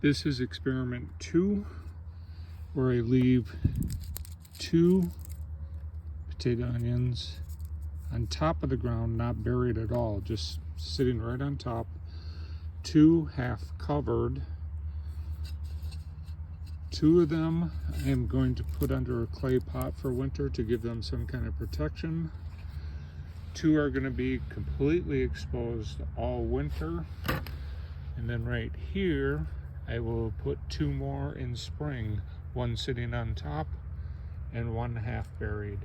This is experiment 2, where I leave 2 potato onions on top of the ground, not buried at all, just sitting right on top. 2 half covered. 2 of them I am going to put under a clay pot for winter to give them some kind of protection. 2 are going to be completely exposed all winter. And then right here, I will put 2 more in spring, 1 sitting on top and 1 half buried.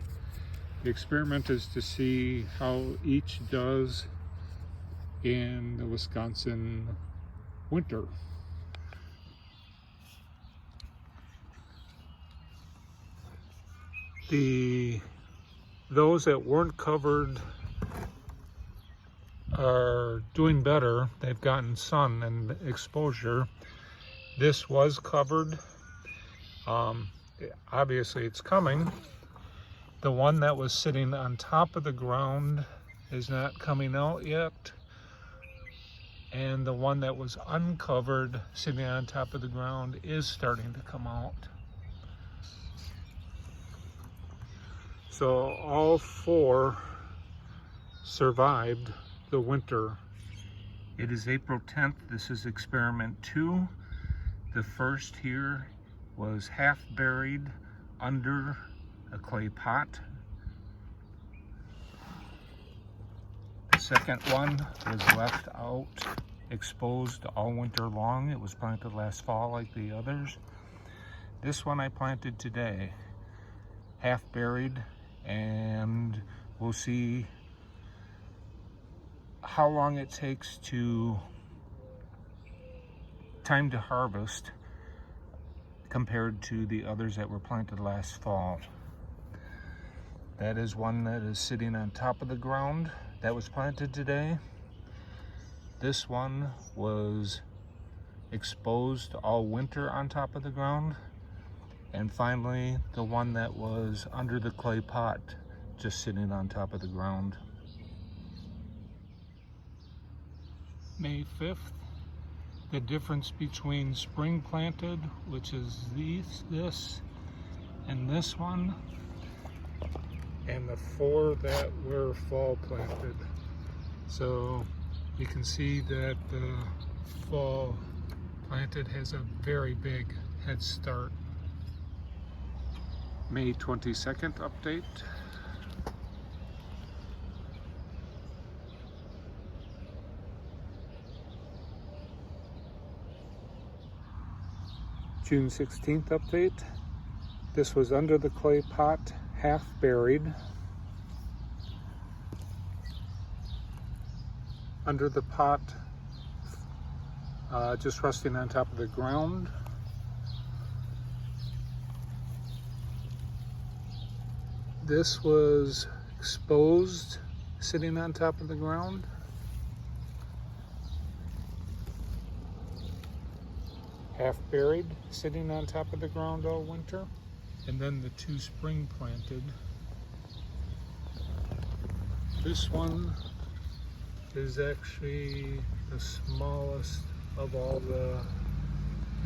The experiment is to see how each does in the Wisconsin winter. Those that weren't covered are doing better. They've gotten sun and exposure. This was covered. Obviously it's coming. The one that was sitting on top of the ground is not coming out yet. And the one that was uncovered, sitting on top of the ground, is starting to come out. So all 4 survived the winter. It is April 10th. This is experiment 2. The first here was half buried under a clay pot. The second one was left out, exposed all winter long. It was planted last fall like the others. This one I planted today, half buried, and we'll see how long it takes to time to harvest compared to the others that were planted last fall. That is one that is sitting on top of the ground that was planted today. This one was exposed all winter on top of the ground. And finally, the one that was under the clay pot, just sitting on top of the ground. May 5th, the difference between spring planted, which is this, and this one, and the 4 that were fall planted. So you can see that the fall planted has a very big head start. May 22nd update. June 16th update. This was under the clay pot, half buried. Under the pot, just resting on top of the ground. This was exposed, sitting on top of the ground. Half buried, sitting on top of the ground all winter. And then the 2 spring planted. This one is actually the smallest of all the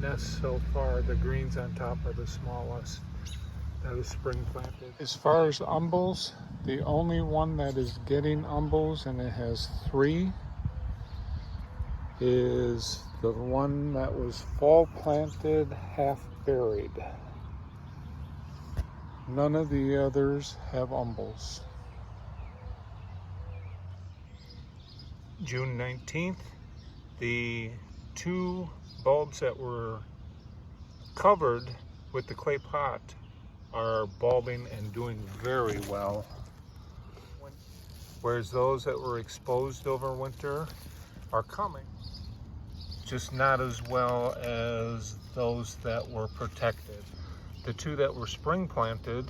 nests so far. The greens on top are the smallest. That is spring planted. As far as umbels, the only one that is getting umbels, and it has 3, is the one that was fall planted, half buried. None of the others have umbels. June 19th, the 2 bulbs that were covered with the clay pot are bulbing and doing very well. Whereas those that were exposed over winter are coming, just not as well as those that were protected. The 2 that were spring planted,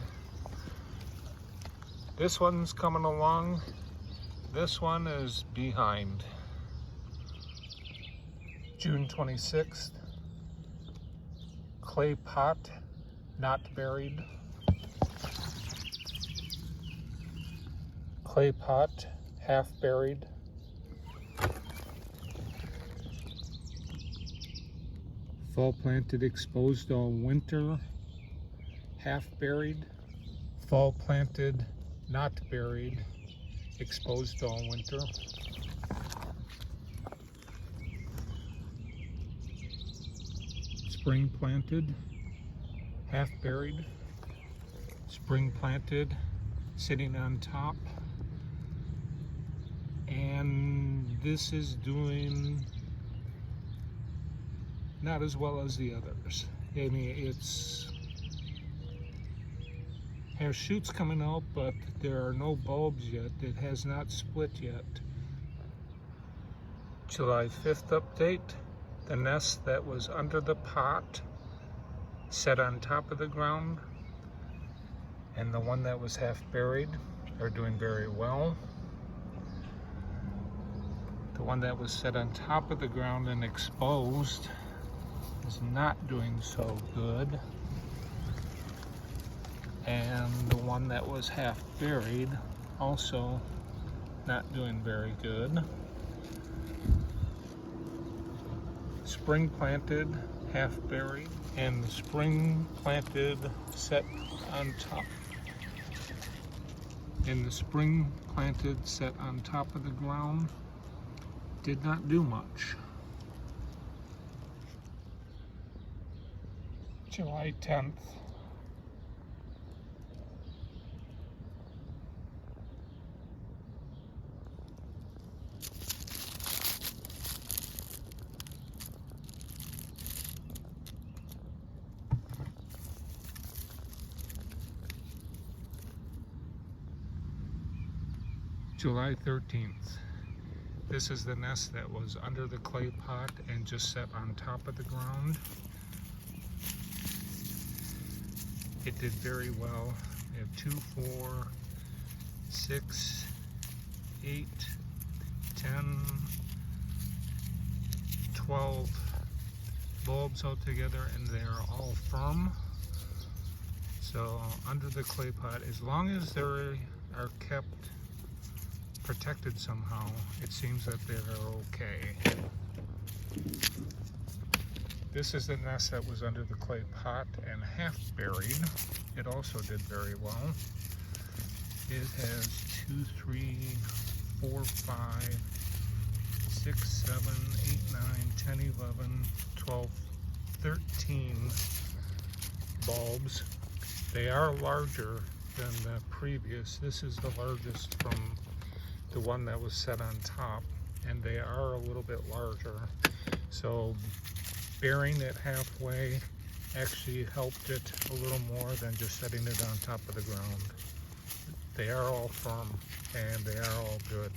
this one's coming along, this one is behind. June 26th, clay pot, not buried. Clay pot, half buried. Fall planted, exposed all winter, half buried. Fall planted, not buried, exposed all winter. Spring planted, half buried. Spring planted, sitting on top. And this is doing not as well as the others. I mean, it's has shoots coming out, but there are no bulbs yet. It has not split yet. July 5th update. The nest that was under the pot set on top of the ground, and the one that was half buried are doing very well. The one that was set on top of the ground and exposed is not doing so good. And the one that was half buried also not doing very good. Spring planted, half buried, and the spring planted set on top. And the spring planted set on top of the ground did not do much. July 10th. July 13th. This is the nest that was under the clay pot and just set on top of the ground. It did very well. We have 2, 4, 6, 8, 10, 12 bulbs altogether, and they are all firm. So under the clay pot, as long as they are kept protected somehow, it seems that they're okay. This is the nest that was under the clay pot and half buried. It also did very well. It has 2, 3, 4, 5, 6, 7, 8, 9, 10, 11, 12, 13 bulbs. They are larger than the previous. This is the largest from the one that was set on top, and they are a little bit larger. So burying it halfway actually helped it a little more than just setting it on top of the ground. They are all firm and they are all good.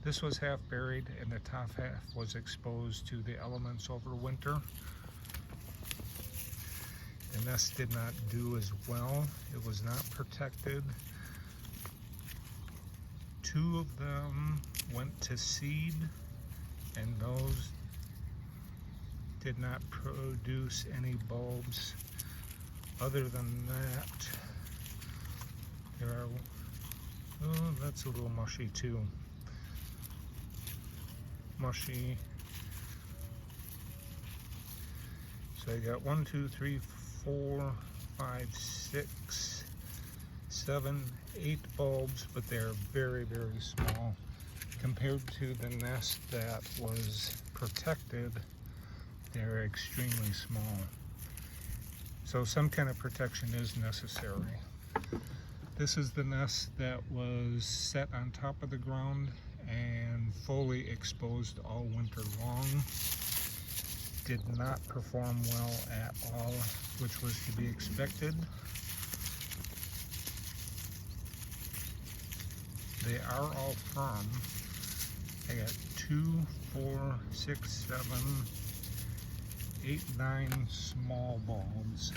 This was half buried and the top half was exposed to the elements over winter. The nest did not do as well. It was not protected. 2 of them went to seed, and those did not produce any bulbs. Other than that, there are, oh, that's a little mushy too. Mushy. So I got 1, 2, 3, 4, 5, 6, 7, 8 bulbs, but they're very, very small. Compared to the nest that was protected, they're extremely small. So some kind of protection is necessary. This is the nest that was set on top of the ground and fully exposed all winter long. Did not perform well at all, which was to be expected. They are all firm. I got 2, 4, 6, 7, 8, 9 small bulbs.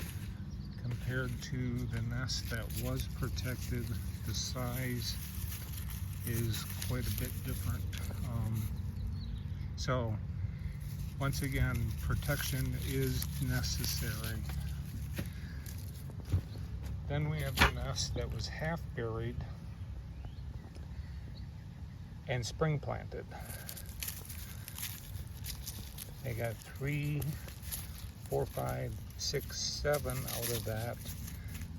Compared to the nest that was protected, the size is quite a bit different. So once again, protection is necessary. Then we have the nest that was half buried. and spring planted. They got 3, 4, 5, 6, 7 out of that.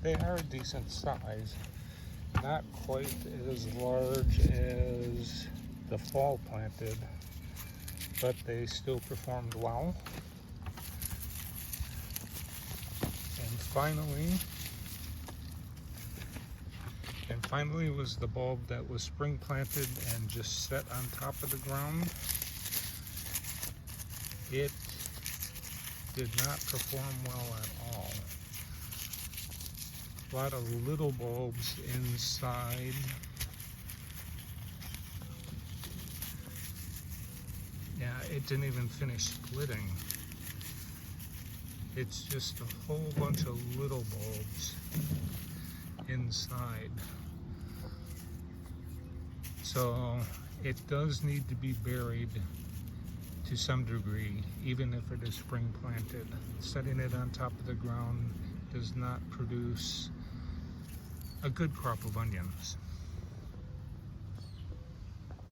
They are a decent size, not quite as large as the fall planted, but they still performed well. And finally was the bulb that was spring planted and just set on top of the ground. It did not perform well at all. A lot of little bulbs inside. Yeah, it didn't even finish splitting. It's just a whole bunch of little bulbs inside. So it does need to be buried to some degree, even if it is spring planted. Setting it on top of the ground does not produce a good crop of onions.